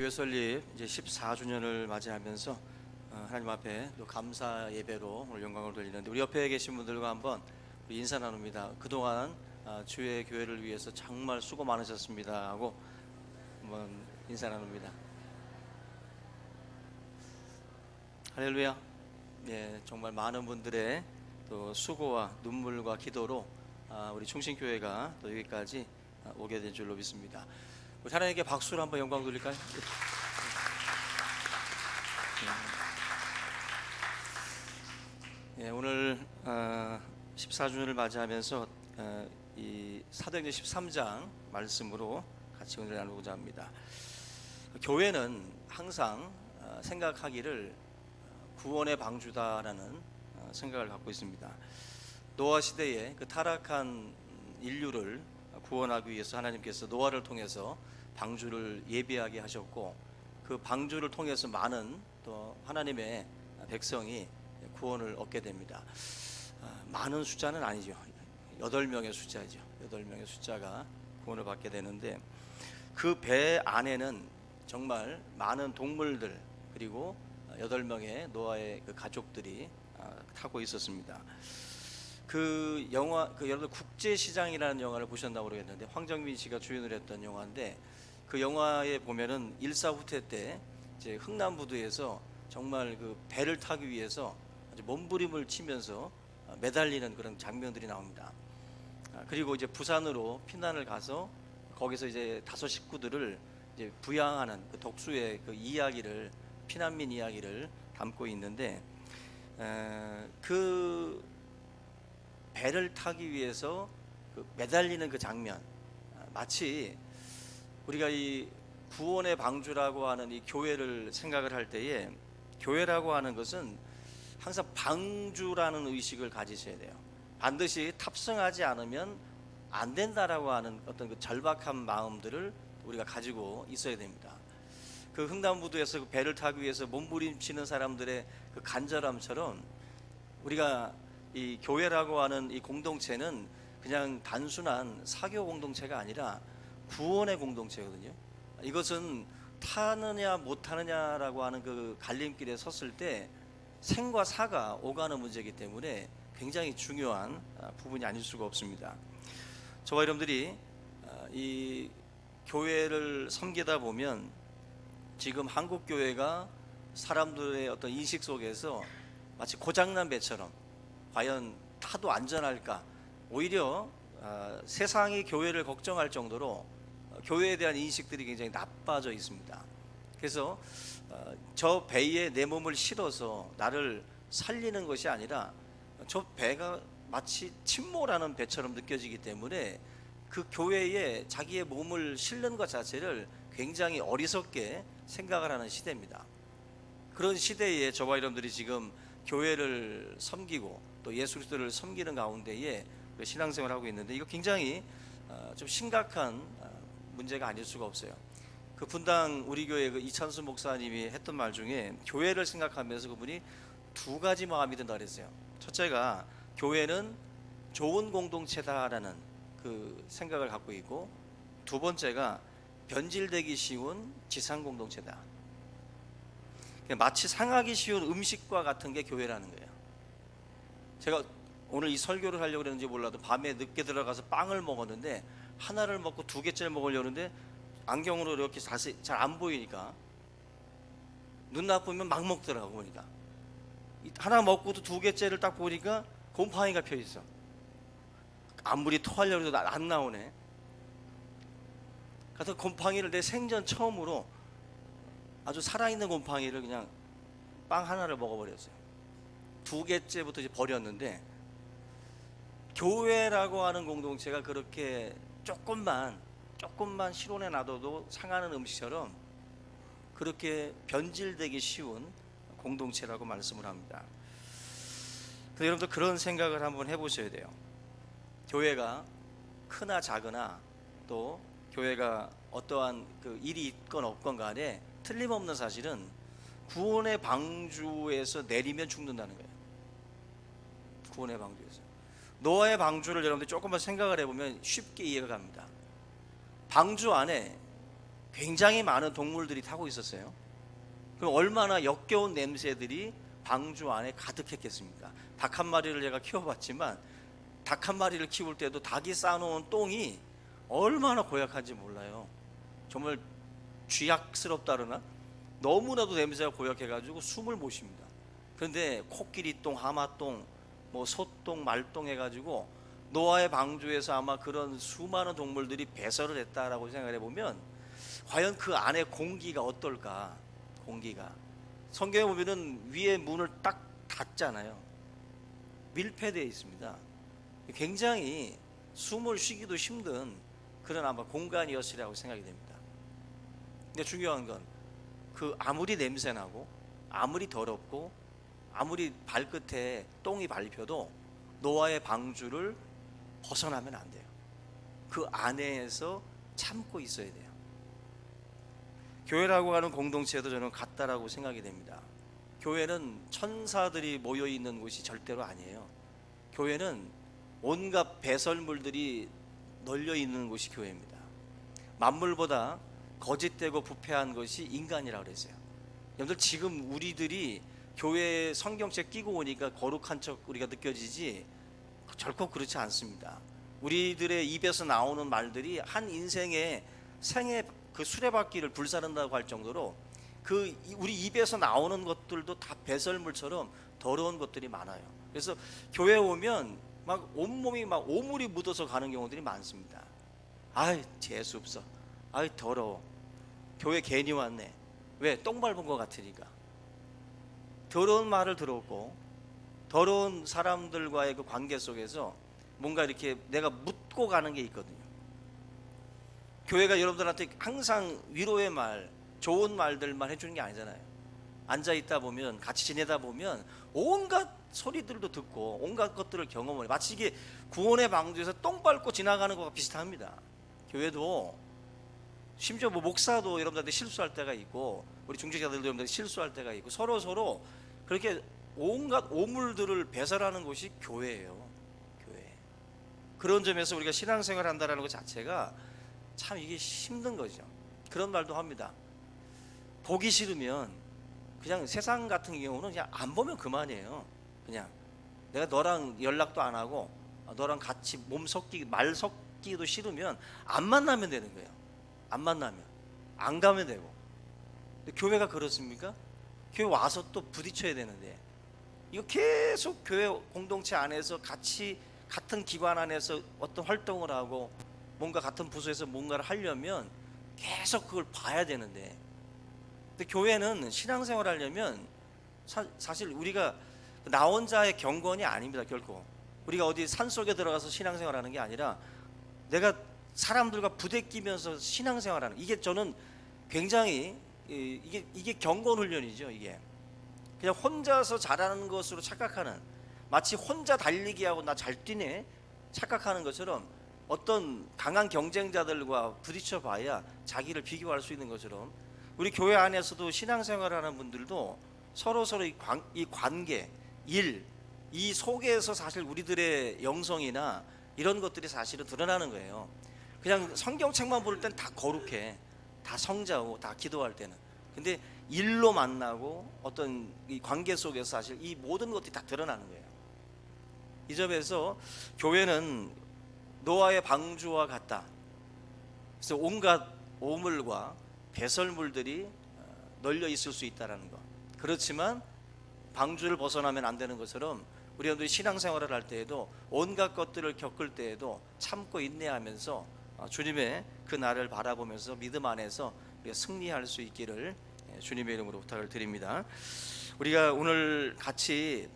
교회 설립 이제 14주년을 맞이하면서 하나님 앞에 또 감사 예배로 오늘 영광을 돌리는데, 우리 옆에 계신 분들과 한번 우리 인사 나눕니다. 그동안 주의 교회를 위해서 정말 수고 많으셨습니다 하고 한번 인사 나눕니다. 할렐루야. 예, 정말 많은 분들의 또 수고와 눈물과 기도로 우리 충신교회가 또 여기까지 오게 된 줄로 믿습니다. 우리 하나님께 박수로 한번 영광 돌릴까요? 예, 오늘 14주년을 맞이하면서 이 사도행전 13장 말씀으로 같이 오늘 나누고자 합니다. 교회는 항상 생각하기를 구원의 방주다라는 생각을 갖고 있습니다. 노아 시대에 그 타락한 인류를 구원하기 위해서 하나님께서 노아를 통해서 방주를 예비하게 하셨고, 그 방주를 통해서 많은 또 하나님의 백성이 구원을 얻게 됩니다. 많은 숫자는 아니죠. 8명의 숫자죠. 8명의 숫자가 구원을 받게 되는데, 그 배 안에는 정말 많은 동물들 그리고 8명의 노아의 그 가족들이 타고 있었습니다. 그 영화, 여러분 국제시장이라는 영화를 보셨나고 그러겠는데, 황정민 씨가 주연을 했던 영화인데, 그 영화에 보면은 일사후퇴 때 이제 흥남부두에서 정말 그 배를 타기 위해서 아주 몸부림을 치면서 매달리는 그런 장면들이 나옵니다. 그리고 이제 부산으로 피난을 가서 거기서 이제 5 식구들을 이제 부양하는 그 독수의 그 이야기를, 피난민 이야기를 담고 있는데, 그 배를 타기 위해서 그 매달리는 그 장면, 마치 우리가 이 구원의 방주라고 하는 이 교회를 생각을 할 때에, 교회라고 하는 것은 항상 방주라는 의식을 가지셔야 돼요. 반드시 탑승하지 않으면 안 된다라고 하는 어떤 그 절박한 마음들을 우리가 가지고 있어야 됩니다. 그 흥남부두에서 그 배를 타기 위해서 몸부림치는 사람들의 그 간절함처럼, 우리가 이 교회라고 하는 이 공동체는 그냥 단순한 사교 공동체가 아니라 구원의 공동체거든요. 이것은 타느냐 못 타느냐라고 하는 그 갈림길에 섰을 때 생과 사가 오가는 문제이기 때문에 굉장히 중요한 부분이 아닐 수가 없습니다. 저와 여러분들이 이 교회를 섬기다 보면 지금 한국 교회가 사람들의 어떤 인식 속에서 마치 고장난 배처럼 과연 타도 안전할까, 오히려 세상이 교회를 걱정할 정도로 교회에 대한 인식들이 굉장히 나빠져 있습니다. 그래서 저 배에 내 몸을 실어서 나를 살리는 것이 아니라 저 배가 마치 침몰하는 배처럼 느껴지기 때문에 그 교회에 자기의 몸을 실는 것 자체를 굉장히 어리석게 생각을 하는 시대입니다. 그런 시대에 저와 여러분들이 지금 교회를 섬기고 또 예수 그리스도를 섬기는 가운데에 신앙생활을 하고 있는데, 이거 굉장히 좀 심각한 문제가 아닐 수가 없어요. 그 분당 우리 교회 그 이찬수 목사님이 했던 말 중에 교회를 생각하면서 그분이 2가지 마음이 든다 그랬어요. 첫째가 교회는 좋은 공동체다라는 그 생각을 갖고 있고, 2번째가 변질되기 쉬운 지상 공동체다. 마치 상하기 쉬운 음식과 같은 게 교회라는 거예요. 제가 오늘 이 설교를 하려고 그랬는지 몰라도 밤에 늦게 들어가서 빵을 먹었는데, 하나를 먹고 2개째를 먹으려고 하는데 안경으로 이렇게 자세히 잘 안 보이니까 눈 나쁘면 막 먹더라고. 보니까 하나 먹고도 2개째를 딱 보니까 곰팡이가 펴 있어. 아무리 토하려고 해도 안 나오네. 그래서 곰팡이를 내 생전 처음으로, 아주 살아있는 곰팡이를 그냥 빵 하나를 먹어버렸어요. 2개째부터 이제 버렸는데, 교회라고 하는 공동체가 그렇게 조금만 실온에 놔둬도 상하는 음식처럼 그렇게 변질되기 쉬운 공동체라고 말씀을 합니다. 근데 여러분들 그런 생각을 한번 해보셔야 돼요. 교회가 크나 작으나, 또 교회가 어떠한 그 일이 있건 없건 간에 틀림없는 사실은 구원의 방주에서 내리면 죽는다는 거예요. 구원의 방주에서. 노아의 방주를 여러분들 조금만 생각을 해보면 쉽게 이해가 갑니다. 방주 안에 굉장히 많은 동물들이 타고 있었어요. 그럼 얼마나 역겨운 냄새들이 방주 안에 가득했겠습니까? 닭 한 마리를 제가 키워봤지만 닭 한 마리를 키울 때도 닭이 싸놓은 똥이 얼마나 고약한지 몰라요. 정말 쥐약스럽다 그러나 너무나도 냄새가 고약해가지고 숨을 못 쉽니다. 그런데 코끼리똥, 하마똥, 뭐 소똥, 말똥 해가지고 노아의 방주에서 아마 그런 수많은 동물들이 배설을 했다라고 생각해 보면 과연 그 안에 공기가 어떨까? 공기가 성경에 보면은 위에 문을 딱 닫잖아요. 밀폐되어 있습니다. 굉장히 숨을 쉬기도 힘든 그런 아마 공간이었으리라고 생각이 됩니다. 근데 중요한 건 그 아무리 냄새나고 아무리 더럽고 아무리 발끝에 똥이 밟혀도 노아의 방주를 벗어나면 안 돼요. 그 안에서 참고 있어야 돼요. 교회라고 하는 공동체도 저는 같다라고 생각이 됩니다. 교회는 천사들이 모여 있는 곳이 절대로 아니에요. 교회는 온갖 배설물들이 널려 있는 곳이 교회입니다. 만물보다 거짓되고 부패한 것이 인간이라고 그랬어요. 여러분들 지금 우리들이 교회에 성경책 끼고 오니까 거룩한 척 우리가 느껴지지 결코 그렇지 않습니다. 우리들의 입에서 나오는 말들이 한 인생의 생의 그 수레바퀴를 불사른다고 할 정도로 그 우리 입에서 나오는 것들도 다 배설물처럼 더러운 것들이 많아요. 그래서 교회에 오면 막 온몸이 막 오물이 묻어서 가는 경우들이 많습니다. 아이 재수없어, 아이 더러워, 교회 괜히 왔네. 왜? 똥 밟은 것 같으니까. 더러운 말을 들었고 더러운 사람들과의 그 관계 속에서 뭔가 이렇게 내가 묻고 가는 게 있거든요. 교회가 여러분들한테 항상 위로의 말, 좋은 말들만 해주는 게 아니잖아요. 앉아있다 보면, 같이 지내다 보면 온갖 소리들도 듣고 온갖 것들을 경험을 해요. 마치 이게 구원의 방주에서 똥 밟고 지나가는 것과 비슷합니다. 교회도 심지어 뭐 목사도 여러분들한테 실수할 때가 있고 우리 중직자들도 여러분들 실수할 때가 있고 서로 그렇게 온갖 오물들을 배설하는 곳이 교회예요. 교회. 그런 점에서 우리가 신앙생활을 한다는 것 자체가 참 이게 힘든 거죠. 그런 말도 합니다. 보기 싫으면 그냥 세상 같은 경우는 그냥 안 보면 그만이에요. 그냥 내가 너랑 연락도 안 하고 너랑 같이 말 섞기도 싫으면 안 만나면 되는 거예요. 안 만나면 안 가면 되고. 근데 교회가 그렇습니까? 교회 와서 또 부딪혀야 되는데 이거 계속 교회 공동체 안에서 같이 같은 기관 안에서 어떤 활동을 하고 뭔가 같은 부서에서 뭔가를 하려면 계속 그걸 봐야 되는데, 근데 교회는 신앙생활 하려면 사실 우리가 나 혼자의 경건이 아닙니다. 결코 우리가 어디 산속에 들어가서 신앙생활 하는 게 아니라 내가 사람들과 부대끼면서 신앙생활하는, 이게 저는 굉장히 이게 경건 훈련이죠. 이게 그냥 혼자서 잘하는 것으로 착각하는, 마치 혼자 달리기하고 나 잘 뛰네 착각하는 것처럼 어떤 강한 경쟁자들과 부딪혀 봐야 자기를 비교할 수 있는 것처럼 우리 교회 안에서도 신앙생활하는 분들도 서로 이 관계, 일, 이 속에서 사실 우리들의 영성이나 이런 것들이 사실은 드러나는 거예요. 그냥 성경책만 볼 땐 다 거룩해, 다 성자고 다 기도할 때는. 근데 일로 만나고 어떤 이 관계 속에서 사실 이 모든 것들이 다 드러나는 거예요. 이 점에서 교회는 노아의 방주와 같다. 그래서 온갖 오물과 배설물들이 널려 있을 수 있다는 것. 그렇지만 방주를 벗어나면 안 되는 것처럼 우리 여러분들이 신앙생활을 할 때에도 온갖 것들을 겪을 때에도 참고 인내하면서 주님의 그 날을 바라보면서 믿음 안에서 우리가 승리할 수 있기를 주님의 이름으로 부탁을 드립니다. 우리가 오늘 같이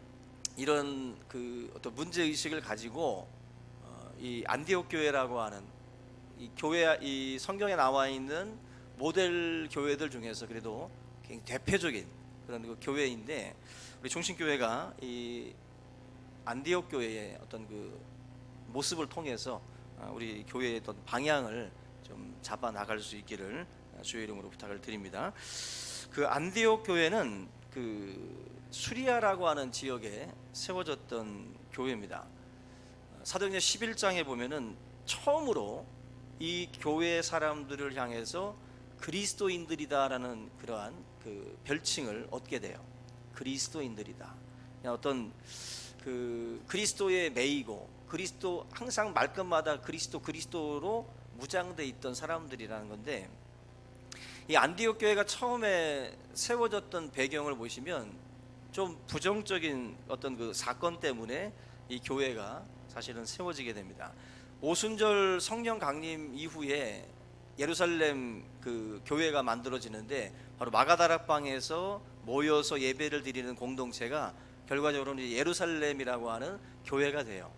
이런 그 어떤 문제 의식을 가지고 이 안디옥 교회라고 하는 이 교회, 이 성경에 나와 있는 모델 교회들 중에서 그래도 굉장히 대표적인 그런 그 교회인데, 우리 중심교회가 이 안디옥 교회의 어떤 그 모습을 통해서 우리 교회의 어떤 방향을 좀 잡아 나갈 수 있기를 주의 이름으로 부탁을 드립니다. 그 안디옥 교회는 그 수리아라고 하는 지역에 세워졌던 교회입니다. 사도행전 11장에 보면은 처음으로 이 교회 사람들을 향해서 그리스도인들이다라는 그러한 그 별칭을 얻게 돼요. 그리스도인들이다. 그냥 어떤 그 그리스도에 매이고 그리스도 항상 말끝마다 그리스도로 무장돼 있던 사람들이라는 건데, 이 안디옥 교회가 처음에 세워졌던 배경을 보시면 좀 부정적인 어떤 그 사건 때문에 이 교회가 사실은 세워지게 됩니다. 오순절 성령 강림 이후에 예루살렘 그 교회가 만들어지는데, 바로 마가다락방에서 모여서 예배를 드리는 공동체가 결과적으로는 예루살렘이라고 하는 교회가 돼요.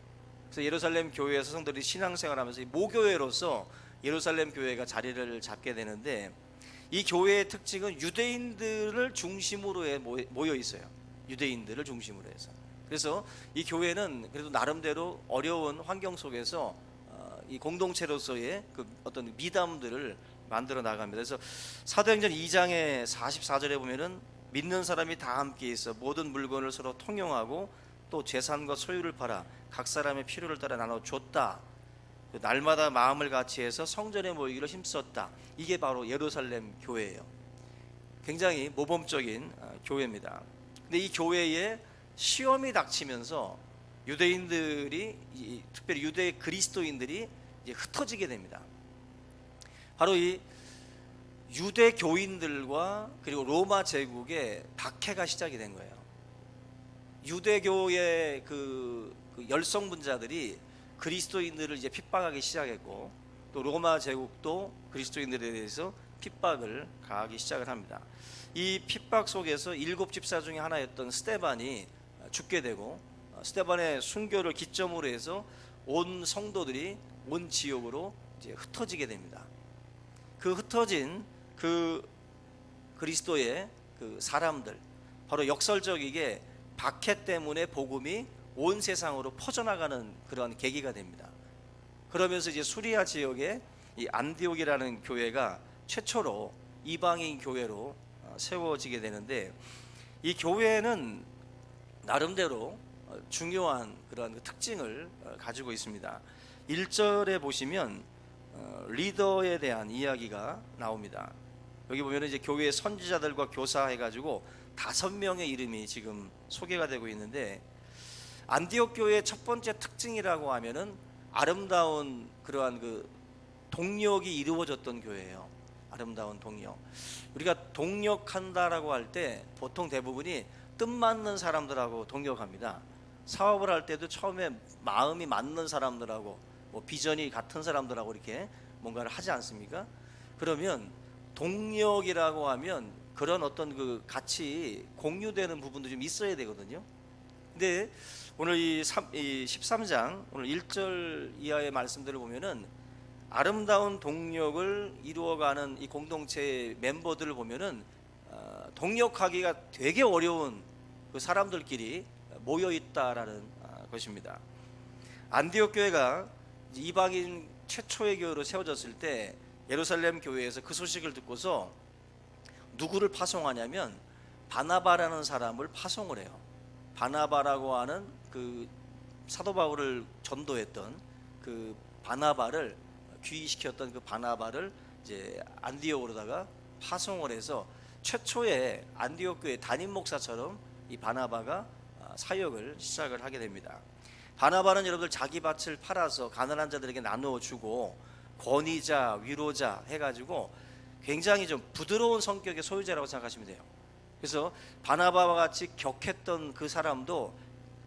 그래서 예루살렘 교회 서성들이 신앙생활하면서 모교회로서 예루살렘 교회가 자리를 잡게 되는데, 이 교회의 특징은 유대인들을 중심으로 모여 있어요. 유대인들을 중심으로 해서. 그래서 이 교회는 그래도 나름대로 어려운 환경 속에서 이 공동체로서의 그 어떤 미담들을 만들어 나갑니다. 그래서 사도행전 2장의 44절에 보면은 믿는 사람이 다 함께 있어 모든 물건을 서로 통용하고 또 재산과 소유를 팔아 각 사람의 필요를 따라 나눠 줬다. 날마다 마음을 같이해서 성전에 모이기를 힘썼다. 이게 바로 예루살렘 교회예요. 굉장히 모범적인 교회입니다. 근데 이 교회에 시험이 닥치면서 유대인들이, 특별히 유대 그리스도인들이 이제 흩어지게 됩니다. 바로 이 유대 교인들과 그리고 로마 제국의 박해가 시작이 된 거예요. 유대교의 그 열성분자들이 그리스도인들을 이제 핍박하기 시작했고, 또 로마 제국도 그리스도인들에 대해서 핍박을 가하기 시작을 합니다. 이 핍박 속에서 7 집사 중에 하나였던 스데반이 죽게 되고, 스데반의 순교를 기점으로 해서 온 성도들이 온 지역으로 이제 흩어지게 됩니다. 그 흩어진 그 그리스도의 그 사람들, 바로 역설적이게 박해 때문에 복음이 온 세상으로 퍼져나가는 그런 계기가 됩니다. 그러면서 이제 수리아 지역에 이 안디옥이라는 교회가 최초로 이방인 교회로 세워지게 되는데, 이 교회는 나름대로 중요한 그런 특징을 가지고 있습니다. 1절에 보시면 리더에 대한 이야기가 나옵니다. 여기 보면 이제 교회의 선지자들과 교사해가지고 5명의 이름이 지금 소개가 되고 있는데, 안디옥 교회의 첫 번째 특징이라고 하면은 아름다운 그러한 그 동력이 이루어졌던 교회예요. 아름다운 동력. 우리가 동력한다라고 할 때 보통 대부분이 뜻맞는 사람들하고 동력합니다. 사업을 할 때도 처음에 마음이 맞는 사람들하고 뭐 비전이 같은 사람들하고 이렇게 뭔가를 하지 않습니까? 그러면 동력이라고 하면 그런 어떤 그 같이 공유되는 부분도 좀 있어야 되거든요. 근데 오늘 이 13장 오늘 1절 이하의 말씀들을 보면은 아름다운 동력을 이루어가는 이 공동체 멤버들을 보면은 동력하기가 되게 어려운 그 사람들끼리 모여 있다라는 것입니다. 안디옥 교회가 이방인 최초의 교회로 세워졌을 때 예루살렘 교회에서 그 소식을 듣고서 누구를 파송하냐면 바나바라는 사람을 파송을 해요. 바나바라고 하는 그 사도 바울을 전도했던 그 바나바를 귀의시켰던 그 바나바를 이제 안디옥으로다가 파송을 해서 최초의 안디옥 교회 담임 목사처럼 이 바나바가 사역을 시작을 하게 됩니다. 바나바는 여러분들 자기 밭을 팔아서 가난한 자들에게 나누어 주고 권위자, 위로자 해가지고 굉장히 좀 부드러운 성격의 소유자라고 생각하시면 돼요. 그래서 바나바와 같이 격했던 그 사람도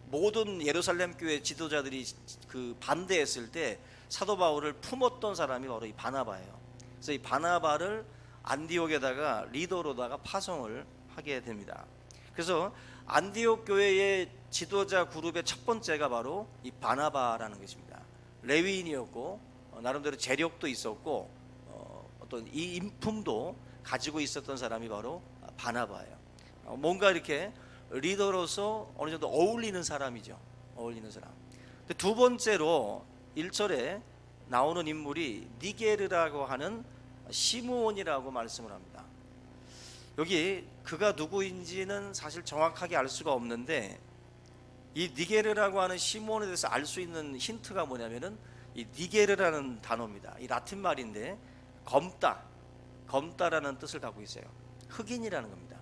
모든 예루살렘 교회 지도자들이 그 반대했을 때 사도 바울을 품었던 사람이 바로 이 바나바예요. 그래서 이 바나바를 안디옥에다가 리더로다가 파송을 하게 됩니다. 그래서 안디옥 교회의 지도자 그룹의 첫 번째가 바로 이 바나바라는 것입니다. 레위인이었고 나름대로 재력도 있었고 어떤 이 인품도 가지고 있었던 사람이 바로 바나바예요. 뭔가 이렇게 리더로서 어느 정도 어울리는 사람이죠. 어울리는 사람. 두 번째로 1절에 나오는 인물이 니게르라고 하는 시므온이라고 말씀을 합니다. 여기 그가 누구인지는 사실 정확하게 알 수가 없는데, 이 니게르라고 하는 시므온에 대해서 알 수 있는 힌트가 뭐냐면은 이 니게르라는 단어입니다. 이 라틴 말인데 검다, 검다라는 뜻을 갖고 있어요. 흑인이라는 겁니다.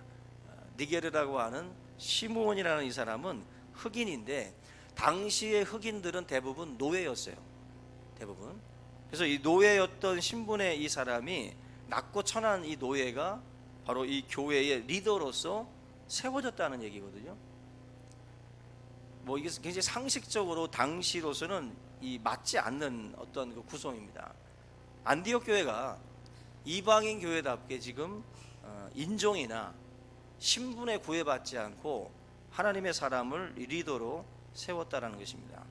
니게르라고 하는 시므온이라는 이 사람은 흑인인데 당시의 흑인들은 대부분 노예였어요. 대부분. 그래서 이 노예였던 신분의 이 사람이 낮고 천한 이 노예가 바로 이 교회의 리더로서 세워졌다는 얘기거든요. 뭐 이게 굉장히 상식적으로 당시로서는 이 맞지 않는 어떤 그 구성입니다. 안디옥 교회가 이방인 교회답게 지금 인종이나 신분에 구애받지 않고 하나님의 사람을 리더로 세웠다라는 것입니다.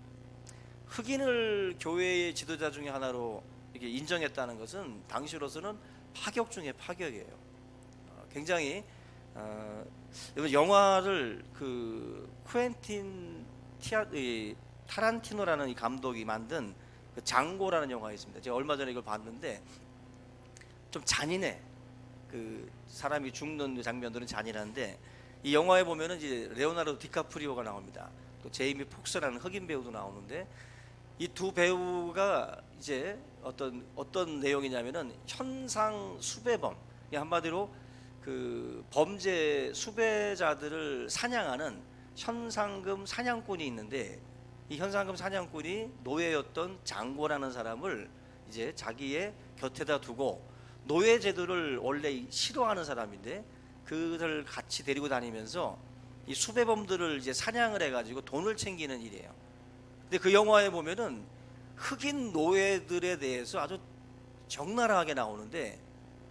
흑인을 교회의 지도자 중에 하나로 이렇게 인정했다는 것은 당시로서는 파격 중에 파격이에요. 굉장히 영화를 그 쿠엔틴 타란티노라는 이 감독이 만든 그 장고라는 영화가 있습니다. 제가 얼마 전에 이걸 봤는데 좀 잔인해. 그 사람이 죽는 장면들은 잔인한데 이 영화에 보면은 이제 레오나르도 디카프리오가 나옵니다. 또 제이미 폭스라는 흑인 배우도 나오는데 이 두 배우가 이제 어떤 내용이냐면은 현상 수배범, 한마디로 그 범죄 수배자들을 사냥하는 현상금 사냥꾼이 있는데 이 현상금 사냥꾼이 노예였던 장고라는 사람을 이제 자기의 곁에다 두고 노예 제도를 원래 싫어하는 사람인데 그들 같이 데리고 다니면서 이 수배범들을 이제 사냥을 해가지고 돈을 챙기는 일이에요. 근데 그 영화에 보면은 흑인 노예들에 대해서 아주 적나라하게 나오는데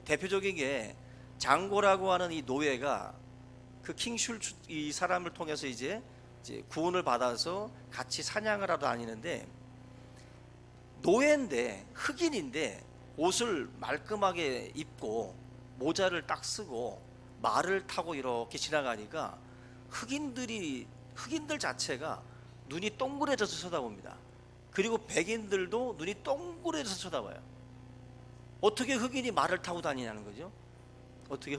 대표적인 게 장고라고 하는 이 노예가 그 킹슐 이 사람을 통해서 이제 구원을 받아서 같이 사냥을 하러 다니는데 노예인데 흑인인데 옷을 말끔하게 입고 모자를 딱 쓰고 말을 타고 이렇게 지나가니까 흑인들 자체가 눈이 동그래져서 쳐다봅니다. 그리고 백인들도 눈이 동그래져서 쳐다봐요. 어떻게 흑인이 말을 타고 다니냐는 거죠. 어떻게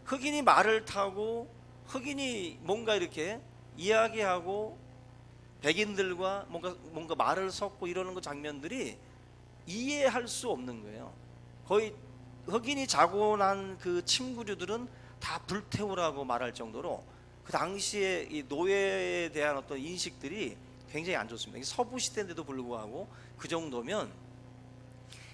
흑인이 말을 타고 흑인이 뭔가 이렇게 이야기하고 백인들과 뭔가 말을 섞고 이러는 그 장면들이 이해할 수 없는 거예요. 거의 흑인이 자고 난 그 침구류들은 다 불태우라고 말할 정도로 그 당시에 이 노예에 대한 어떤 인식들이 굉장히 안 좋습니다. 서부 시대인데도 불구하고 그 정도면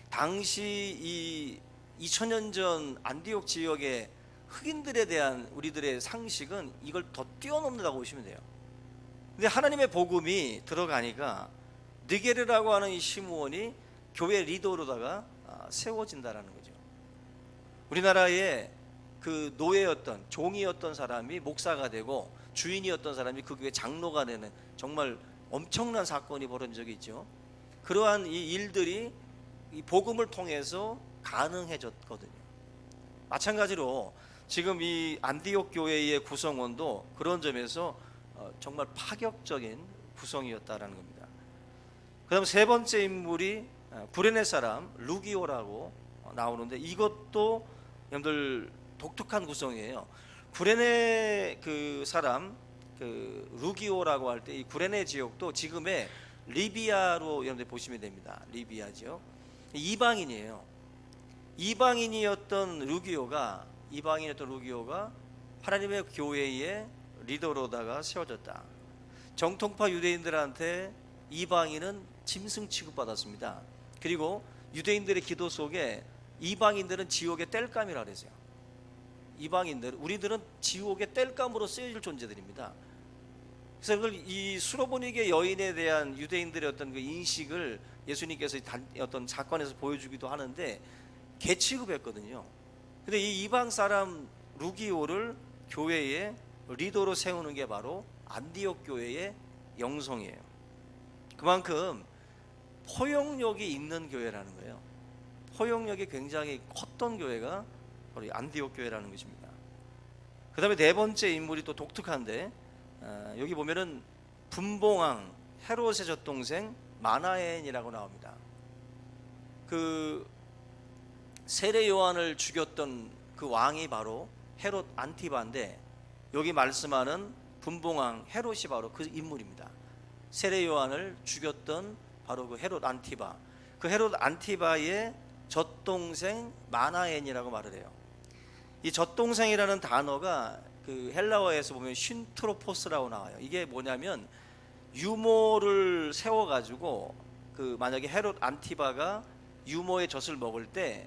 당시 이 2000년 전 안디옥 지역의 흑인들에 대한 우리들의 상식은 이걸 더 뛰어넘는다고 보시면 돼요. 근데 하나님의 복음이 들어가니까 느게르라고 하는 이 시므온이 교회 리더로다가 세워진다라는 거죠. 우리나라에 그 노예였던 종이었던 사람이 목사가 되고 주인이었던 사람이 그 교회 장로가 되는 정말 엄청난 사건이 벌어진 적이 있죠. 그러한 이 일들이 이 복음을 통해서 가능해졌거든요. 마찬가지로 지금 이 안디옥 교회의 구성원도 그런 점에서 정말 파격적인 구성이었다라는 겁니다. 그다음 세 번째 인물이 구레네 사람 루기오라고 나오는데 이것도 여러분들 독특한 구성이에요. 구레네 그 사람 그 루기오라고 할 때 이 구레네 지역도 지금의 리비아로 여러분들 보시면 됩니다. 리비아 지역. 이방인이에요. 이방인이었던 루기오가 하나님의 교회의 리더로다가 세워졌다. 정통파 유대인들한테 이방인은 짐승 취급받았습니다. 그리고 유대인들의 기도 속에 이방인들은 지옥의 땔감이라 그랬어요. 우리들은 지옥의 땔감으로 쓰여질 존재들입니다. 그래서 그걸 이 수로보니게 여인에 대한 유대인들의 어떤 그 인식을 예수님께서 어떤 사건에서 보여주기도 하는데 개 취급했거든요. 근데 이 이방 사람 루기오를 교회의 리더로 세우는 게 바로 안디옥 교회의 영성이에요. 그만큼 포용력이 있는 교회라는 거예요. 포용력이 굉장히 컸던 교회가 바로 안디옥 교회라는 것입니다. 그 다음에 네 번째 인물이 또 독특한데 여기 보면은 분봉왕 헤롯의 젖동생 마나엔이라고 나옵니다. 그 세례 요한을 죽였던 그 왕이 바로 헤롯 안티바인데 여기 말씀하는 분봉왕 헤롯이 바로 그 인물입니다. 세례 요한을 죽였던 바로 그 헤롯 안티바. 그 헤롯 안티바의 젖동생 마나엔이라고 말을 해요. 이 젖동생이라는 단어가 그 헬라어에서 보면 쉰트로포스라고 나와요. 이게 뭐냐면 유모를 세워가지고 그 만약에 헤롯 안티바가 유모의 젖을 먹을 때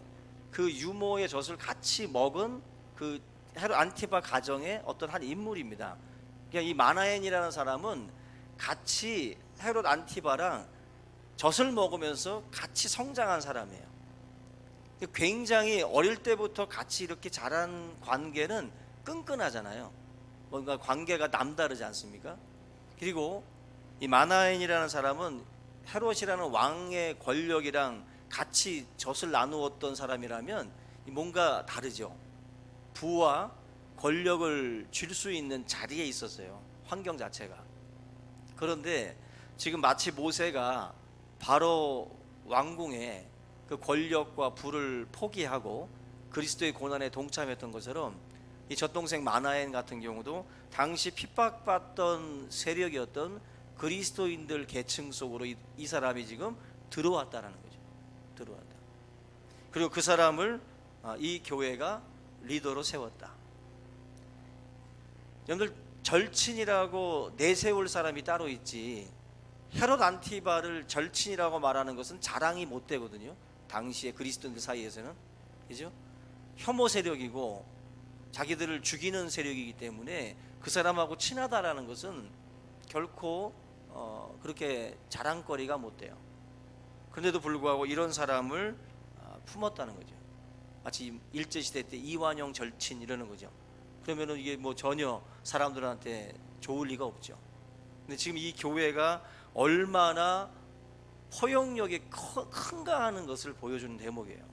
그 유모의 젖을 같이 먹은 그 헤롯 안티바 가정의 어떤 한 인물입니다. 그러니까 이 마나엔이라는 사람은 같이 헤롯 안티바랑 젖을 먹으면서 같이 성장한 사람이에요. 굉장히 어릴 때부터 같이 이렇게 자란 관계는 끈끈하잖아요. 뭔가 관계가 남다르지 않습니까? 그리고 이 마나엔이라는 사람은 헤롯이라는 왕의 권력이랑 같이 젖을 나누었던 사람이라면 뭔가 다르죠. 부와 권력을 줄 수 있는 자리에 있었어요. 환경 자체가. 그런데 지금 마치 모세가 바로 왕궁에 그 권력과 부를 포기하고 그리스도의 고난에 동참했던 것처럼 이 젖동생 마나엔 같은 경우도 당시 핍박받던 세력이었던 그리스도인들 계층 속으로 이 사람이 지금 들어왔다라는 거죠. 들어왔다. 그리고 그 사람을 이 교회가 리더로 세웠다. 여러분들 절친이라고 내세울 사람이 따로 있지, 헤롯 안티바를 절친이라고 말하는 것은 자랑이 못 되거든요. 당시에 그리스도인들 사이에서는. 그죠? 혐오 세력이고 자기들을 죽이는 세력이기 때문에 그 사람하고 친하다라는 것은 결코 그렇게 자랑거리가 못 돼요. 그런데도 불구하고 이런 사람을 품었다는 거죠. 마치 일제시대 때 이완용 절친 이러는 거죠. 그러면은 이게 뭐 전혀 사람들한테 좋을 리가 없죠. 근데 지금 이 교회가 얼마나 포용력이 큰가 하는 것을 보여주는 대목이에요.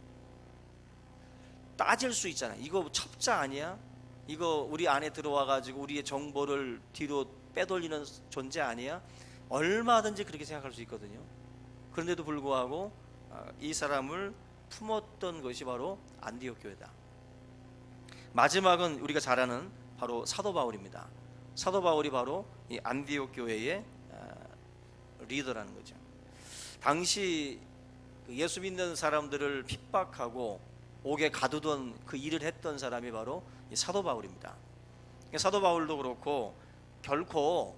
따질 수 있잖아요. 이거 첩자 아니야? 이거 우리 안에 들어와 가지고 우리의 정보를 뒤로 빼돌리는 존재 아니야? 얼마든지 그렇게 생각할 수 있거든요. 그런데도 불구하고 이 사람을 품었던 것이 바로 안디옥 교회다. 마지막은 우리가 잘 아는 바로 사도 바울입니다. 사도 바울이 바로 이 안디옥 교회의 리더라는 거죠. 당시 예수 믿는 사람들을 핍박하고 옥에 가두던 그 일을 했던 사람이 바로 이 사도 바울입니다. 사도 바울도 그렇고 결코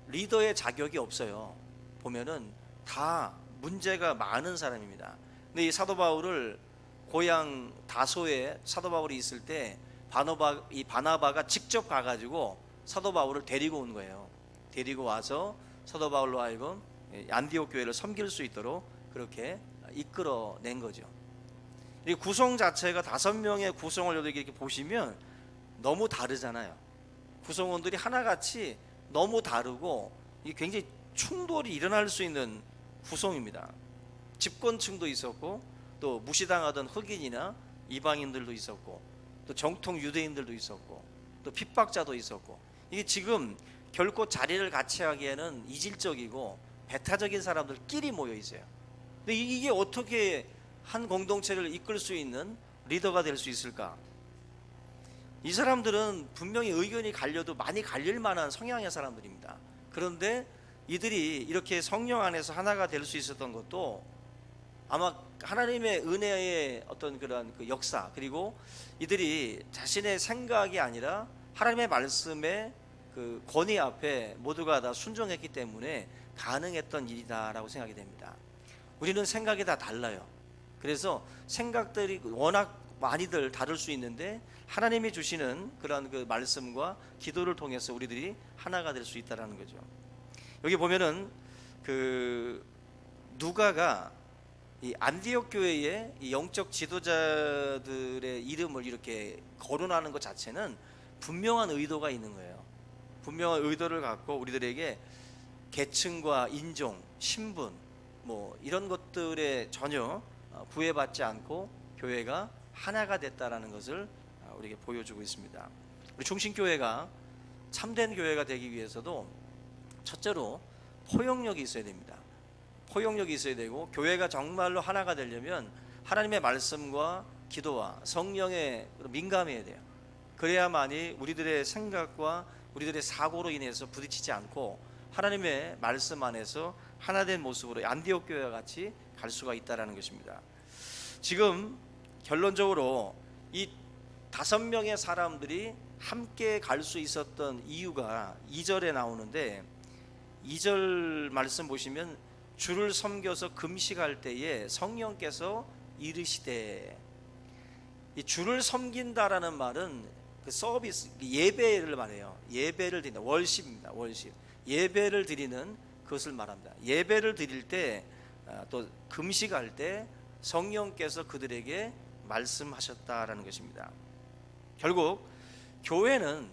리더의 자격이 없어요. 보면은 다 문제가 많은 사람입니다. 근데 이 사도 바울을 고향 다소에 사도 바울이 있을 때 바나바가 직접 가가지고 사도 바울을 데리고 온 거예요. 데리고 와서 사도 바울로 하여금 안디옥 교회를 섬길 수 있도록 그렇게 이끌어낸 거죠. 이 구성 자체가 5명의 구성을 이렇게 보시면 너무 다르잖아요. 구성원들이 하나같이 너무 다르고 이게 굉장히 충돌이 일어날 수 있는 구성입니다. 집권층도 있었고 또 무시당하던 흑인이나 이방인들도 있었고 또 정통 유대인들도 있었고 또 핍박자도 있었고, 이게 지금 결코 자리를 같이 하기에는 이질적이고 배타적인 사람들끼리 모여 있어요. 근데 이게 어떻게 한 공동체를 이끌 수 있는 리더가 될 수 있을까? 이 사람들은 분명히 의견이 갈려도 많이 갈릴 만한 성향의 사람들입니다. 그런데 이들이 이렇게 성령 안에서 하나가 될 수 있었던 것도 아마 하나님의 은혜의 어떤 그런 그 역사, 그리고 이들이 자신의 생각이 아니라 하나님의 말씀의 그 권위 앞에 모두가 다 순종했기 때문에 가능했던 일이다라고 생각이 됩니다. 우리는 생각이 다 달라요. 그래서 생각들이 워낙 많이들 다를 수 있는데 하나님이 주시는 그런 그 말씀과 기도를 통해서 우리들이 하나가 될 수 있다라는 거죠. 여기 보면은 그 누가가 이 안디옥 교회의 이 영적 지도자들의 이름을 이렇게 거론하는 것 자체는 분명한 의도가 있는 거예요. 분명한 의도를 갖고 우리들에게 계층과 인종, 신분 뭐 이런 것들에 전혀 구애받지 않고 교회가 하나가 됐다라는 것을 우리에게 보여주고 있습니다. 우리 충신교회가 참된 교회가 되기 위해서도 첫째로 포용력이 있어야 됩니다. 포용력이 있어야 되고, 교회가 정말로 하나가 되려면 하나님의 말씀과 기도와 성령에 민감해야 돼요. 그래야만이 우리들의 생각과 우리들의 사고로 인해서 부딪히지 않고 하나님의 말씀 안에서 하나된 모습으로 안디옥 교회와 같이 갈 수가 있다라는 것입니다. 지금 결론적으로 이 5명의 사람들이 함께 갈 수 있었던 이유가 2절에 나오는데, 2절 말씀 보시면 주를 섬겨서 금식할 때에 성령께서 이르시되, 이 주를 섬긴다라는 말은 그 서비스, 예배를 말해요. 예배를 드리는, 월십입니다. 월십. 예배를 드리는 그것을 말합니다. 예배를 드릴 때, 또 금식할 때 성령께서 그들에게 말씀하셨다라는 것입니다. 결국 교회는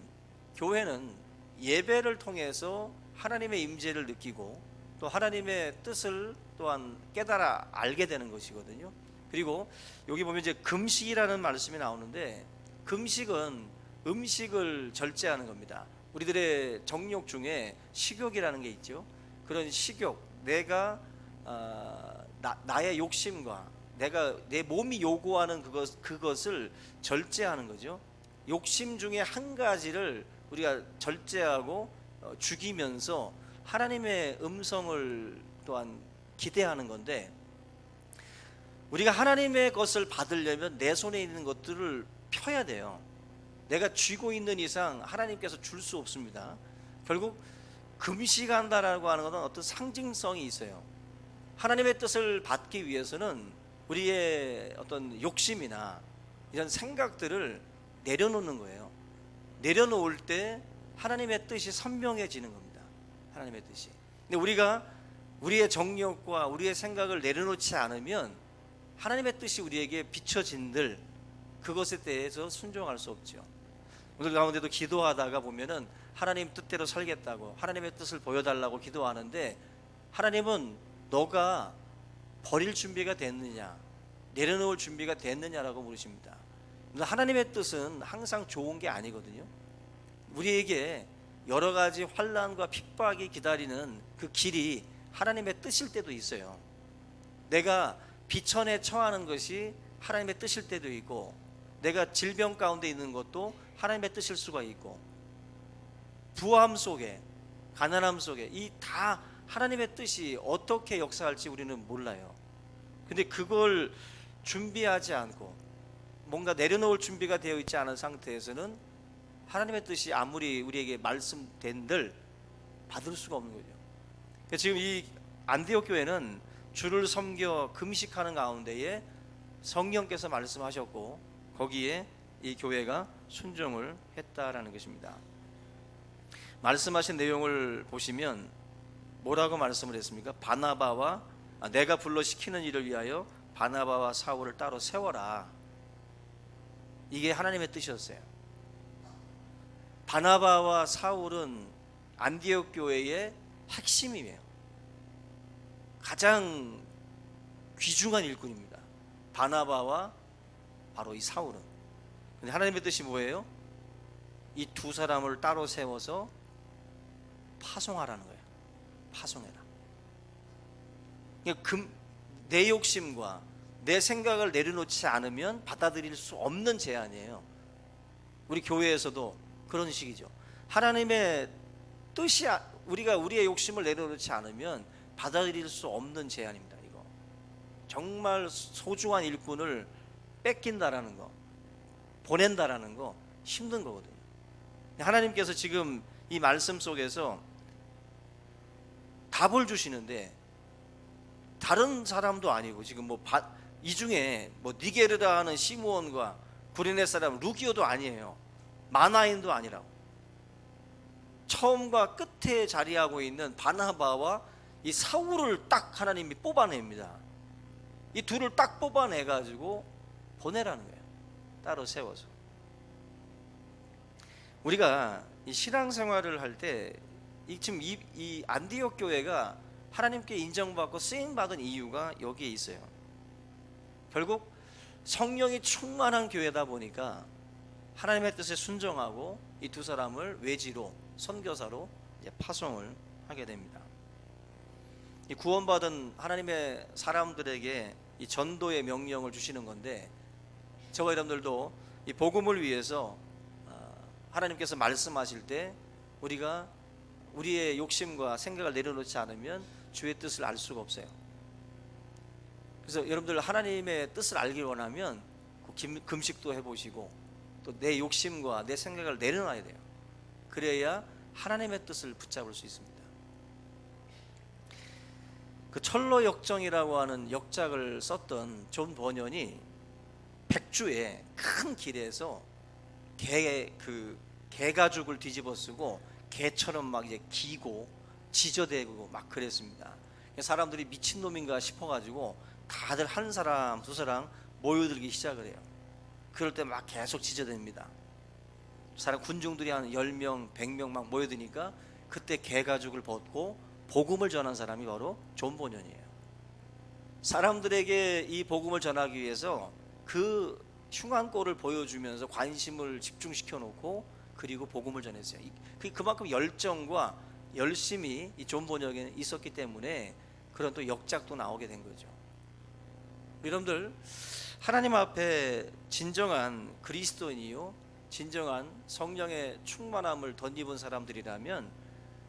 예배를 통해서 하나님의 임재를 느끼고 또 하나님의 뜻을 또한 깨달아 알게 되는 것이거든요. 그리고 여기 보면 이제 금식이라는 말씀이 나오는데, 금식은 음식을 절제하는 겁니다. 우리들의 정욕 중에 식욕이라는 게 있죠. 그런 식욕, 내가 나의 욕심과 내 몸이 요구하는 그것을 절제하는 거죠. 욕심 중에 한 가지를 우리가 절제하고 죽이면서 하나님의 음성을 또한 기대하는 건데, 우리가 하나님의 것을 받으려면 내 손에 있는 것들을 펴야 돼요. 내가 쥐고 있는 이상 하나님께서 줄 수 없습니다. 결국 금식한다라고 하는 것은 어떤 상징성이 있어요. 하나님의 뜻을 받기 위해서는 우리의 어떤 욕심이나 이런 생각들을 내려놓는 거예요. 내려놓을 때 하나님의 뜻이 선명해지는 겁니다. 하나님의 뜻이. 근데 우리가 우리의 정욕과 우리의 생각을 내려놓지 않으면 하나님의 뜻이 우리에게 비춰진들 그것에 대해서 순종할 수 없죠. 오늘 가운데도 기도하다가 보면은 하나님 뜻대로 살겠다고, 하나님의 뜻을 보여달라고 기도하는데, 하나님은 너가 버릴 준비가 됐느냐, 내려놓을 준비가 됐느냐라고 물으십니다. 하나님의 뜻은 항상 좋은 게 아니거든요. 우리에게 여러 가지 환난과 핍박이 기다리는 그 길이 하나님의 뜻일 때도 있어요. 내가 비천에 처하는 것이 하나님의 뜻일 때도 있고, 내가 질병 가운데 있는 것도 하나님의 뜻일 수가 있고, 부함 속에, 가난함 속에, 이 다 하나님의 뜻이 어떻게 역사할지 우리는 몰라요. 근데 그걸 준비하지 않고 뭔가 내려놓을 준비가 되어 있지 않은 상태에서는 하나님의 뜻이 아무리 우리에게 말씀된들 받을 수가 없는 거죠. 지금 이 안디옥 교회는 주를 섬겨 금식하는 가운데에 성령께서 말씀하셨고, 거기에 이 교회가 순종을 했다라는 것입니다. 말씀하신 내용을 보시면 뭐라고 말씀을 했습니까? 내가 불러 시키는 일을 위하여 바나바와 사울을 따로 세워라. 이게 하나님의 뜻이었어요. 바나바와 사울은 안디옥 교회의 핵심이에요. 가장 귀중한 일꾼입니다. 바나바와 바로 이 사울은. 근데 하나님의 뜻이 뭐예요? 이 두 사람을 따로 세워서 파송하라는 거예요. 파송해라. 내 욕심과 내 생각을 내려놓지 않으면 받아들일 수 없는 제안이에요. 우리 교회에서도 그런 식이죠. 하나님의 뜻이 우리가 우리의 욕심을 내려놓지 않으면 받아들일 수 없는 제안입니다. 이거 정말 소중한 일꾼을 뺏긴다라는 거, 보낸다라는 거 힘든 거거든요. 하나님께서 지금 이 말씀 속에서 답을 주시는데, 다른 사람도 아니고 지금 이 중에 니게르라 하는 시므온과 구레네 사람 루기오도 아니에요. 마나인도 아니라고. 처음과 끝에 자리하고 있는 바나바와 이 사울을 딱 하나님이 뽑아냅니다. 이 둘을 딱 뽑아내 가지고 보내라는 거예요. 따로 세워서. 우리가 이 신앙생활을 할 때 지금 이 안디옥 교회가 하나님께 인정받고 쓰임받은 이유가 여기에 있어요. 결국 성령이 충만한 교회다 보니까 하나님의 뜻에 순종하고 이 두 사람을 외지로, 선교사로 이제 파송을 하게 됩니다. 이 구원받은 하나님의 사람들에게 이 전도의 명령을 주시는 건데, 저와 여러분들도 이 복음을 위해서 하나님께서 말씀하실 때 우리가 우리의 욕심과 생각을 내려놓지 않으면 주의 뜻을 알 수가 없어요. 그래서 여러분들 하나님의 뜻을 알기 원하면 금식도 해보시고 또 내 욕심과 내 생각을 내려놔야 돼요. 그래야 하나님의 뜻을 붙잡을 수 있습니다. 그 철로 역정이라고 하는 역작을 썼던 존 버년이 백주에 큰 길에서 개 가죽을 뒤집어 쓰고 개처럼 막 이제 기고 지저대고 막 그랬습니다. 사람들이 미친놈인가 싶어가지고 다들 한 사람 두 사람 모여들기 시작을 해요. 그럴 때 막 계속 지저댑니다. 사람 군중들이 한 10명 100명 막 모여드니까 그때 개 가죽을 벗고 복음을 전한 사람이 바로 존 버년이에요. 사람들에게 이 복음을 전하기 위해서 그 흉한 꼴을 보여주면서 관심을 집중시켜 놓고 그리고 복음을 전했어요. 그만큼 열정과 열심이 이 존 버년에게 있었기 때문에 그런 또 역작도 나오게 된 거죠. 여러분들, 하나님 앞에 진정한 그리스도인이요 진정한 성령의 충만함을 덧입은 사람들이라면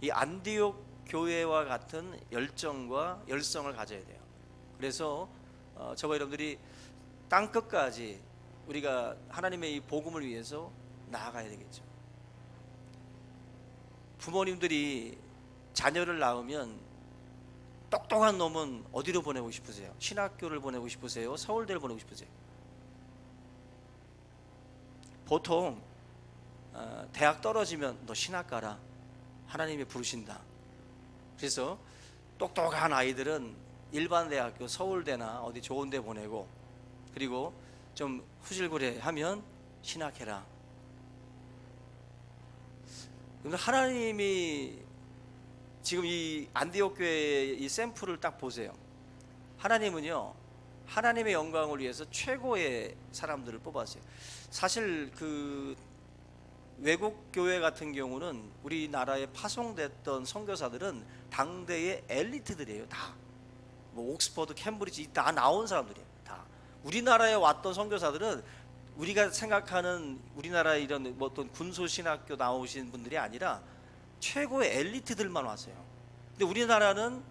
이 안디옥 교회와 같은 열정과 열성을 가져야 돼요. 그래서 저와 여러분들이 땅 끝까지 우리가 하나님의 이 복음을 위해서 나아가야 되겠죠. 부모님들이 자녀를 낳으면 똑똑한 놈은 어디로 보내고 싶으세요? 신학교를 보내고 싶으세요? 서울대를 보내고 싶으세요? 보통 대학 떨어지면 너 신학 가라, 하나님이 부르신다. 그래서 똑똑한 아이들은 일반 대학교 서울대나 어디 좋은 데 보내고, 그리고 좀 후질구레하면 신학해라. 하나님이 지금 이 안디옥 교회의 이 샘플을 딱 보세요. 하나님은요 하나님의 영광을 위해서 최고의 사람들을 뽑았어요. 사실 그 외국 교회 같은 경우는 우리나라에 파송됐던 선교사들은 당대의 엘리트들이에요. 다 뭐 옥스퍼드, 캠브리지 다 나온 사람들이에요. 다 우리나라에 왔던 선교사들은 우리가 생각하는 우리나라의 이런 뭐 어떤 군소신학교 나오신 분들이 아니라 최고의 엘리트들만 왔어요. 근데 우리나라는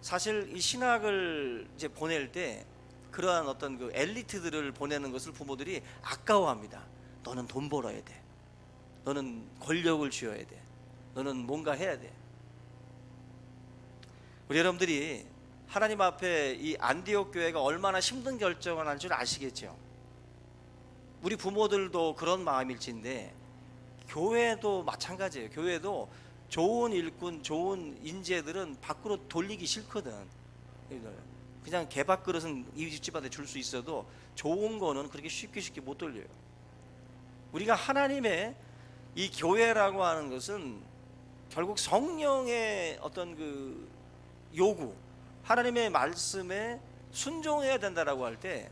사실 이 신학을 이제 보낼 때 그러한 어떤 그 엘리트들을 보내는 것을 부모들이 아까워합니다. 너는 돈 벌어야 돼. 너는 권력을 쥐어야 돼. 너는 뭔가 해야 돼. 우리 여러분들이 하나님 앞에 이 안디옥 교회가 얼마나 힘든 결정을 한 줄 아시겠죠? 우리 부모들도 그런 마음일진데 교회도 마찬가지예요. 교회도 좋은 일꾼, 좋은 인재들은 밖으로 돌리기 싫거든. 그냥 개밥그릇은 이 집안에 줄 수 있어도 좋은 거는 그렇게 쉽게 못 돌려요. 우리가 하나님의 이 교회라고 하는 것은 결국 성령의 어떤 그 요구, 하나님의 말씀에 순종해야 된다라고 할 때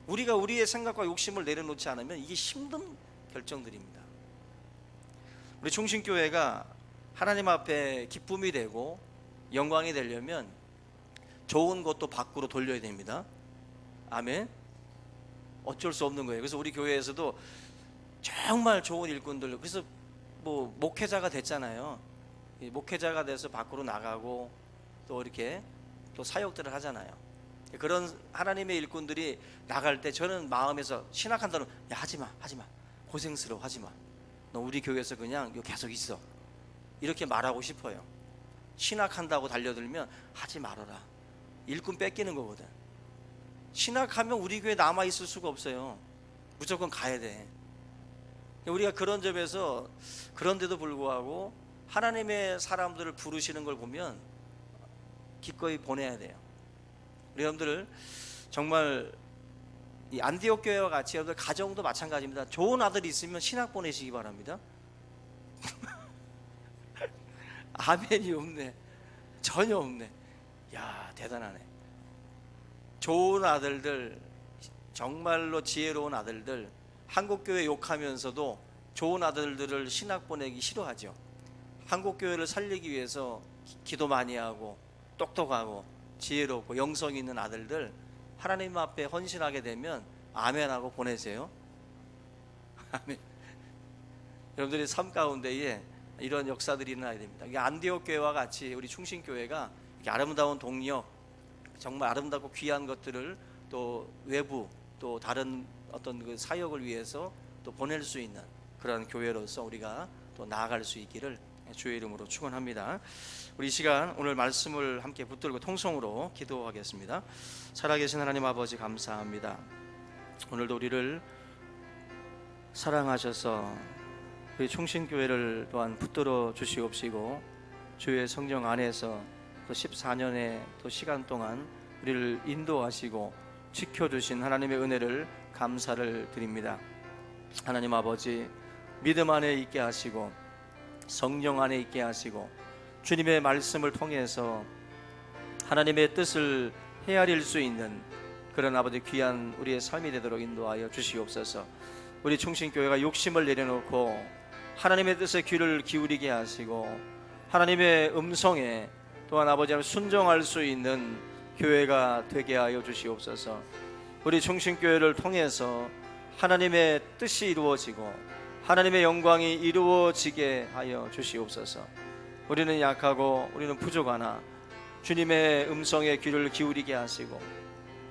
우리가 우리의 생각과 욕심을 내려놓지 않으면 이게 힘든 결정들입니다. 우리 충신교회가 하나님 앞에 기쁨이 되고 영광이 되려면 좋은 것도 밖으로 돌려야 됩니다. 아멘. 어쩔 수 없는 거예요. 그래서 우리 교회에서도 정말 좋은 일꾼들, 그래서 뭐 목회자가 됐잖아요. 목회자가 돼서 밖으로 나가고 또 이렇게 또 사역들을 하잖아요. 그런 하나님의 일꾼들이 나갈 때 저는 마음에서 신학한다는, 야 하지마 고생스러워 하지마, 너 우리 교회에서 그냥 계속 있어, 이렇게 말하고 싶어요. 신학한다고 달려들면 하지 말아라. 일꾼 뺏기는 거거든. 신학하면 우리 교회에 남아있을 수가 없어요. 무조건 가야 돼. 우리가 그런 점에서 그런데도 불구하고 하나님의 사람들을 부르시는 걸 보면 기꺼이 보내야 돼요. 우리 여러분들 정말 이 안디옥 교회와 같이 여러분들 가정도 마찬가지입니다. 좋은 아들이 있으면 신학 보내시기 바랍니다. 아멘이 없네. 전혀 없네. 야, 대단하네. 좋은 아들들, 정말로 지혜로운 아들들, 한국교회 욕하면서도 좋은 아들들을 신학 보내기 싫어하죠. 한국교회를 살리기 위해서 기도 많이 하고 똑똑하고 지혜롭고 영성 있는 아들들 하나님 앞에 헌신하게 되면 아멘하고 보내세요. 아멘. 여러분들의 삶 가운데에 이런 역사들이 일어나야 됩니다. 안디옥 교회와 같이 우리 충신교회가 이렇게 아름다운 동력, 정말 아름답고 귀한 것들을 또 외부 또 다른 어떤 그 사역을 위해서 또 보낼 수 있는 그런 교회로서 우리가 또 나아갈 수 있기를 주의 이름으로 축원합니다. 우리 이 시간 오늘 말씀을 함께 붙들고 통성으로 기도하겠습니다. 살아계신 하나님 아버지 감사합니다. 오늘도 우리를 사랑하셔서 우리 충신교회를 또한 붙들어 주시옵시고 주의 성령 안에서 또 14년의 또 시간 동안 우리를 인도하시고 지켜주신 하나님의 은혜를 감사를 드립니다. 하나님 아버지, 믿음 안에 있게 하시고 성령 안에 있게 하시고 주님의 말씀을 통해서 하나님의 뜻을 헤아릴 수 있는 그런 아버지 귀한 우리의 삶이 되도록 인도하여 주시옵소서. 우리 충신교회가 욕심을 내려놓고 하나님의 뜻에 귀를 기울이게 하시고 하나님의 음성에 또한 아버지 순종할 수 있는 교회가 되게 하여 주시옵소서. 우리 충신교회를 통해서 하나님의 뜻이 이루어지고 하나님의 영광이 이루어지게 하여 주시옵소서. 우리는 약하고 우리는 부족하나 주님의 음성에 귀를 기울이게 하시고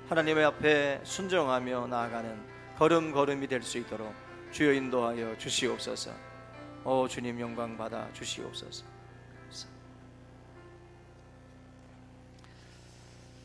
하나님의 앞에 순종하며 나아가는 걸음걸음이 될 수 있도록 주여 인도하여 주시옵소서. 오 주님 영광 받아 주시옵소서.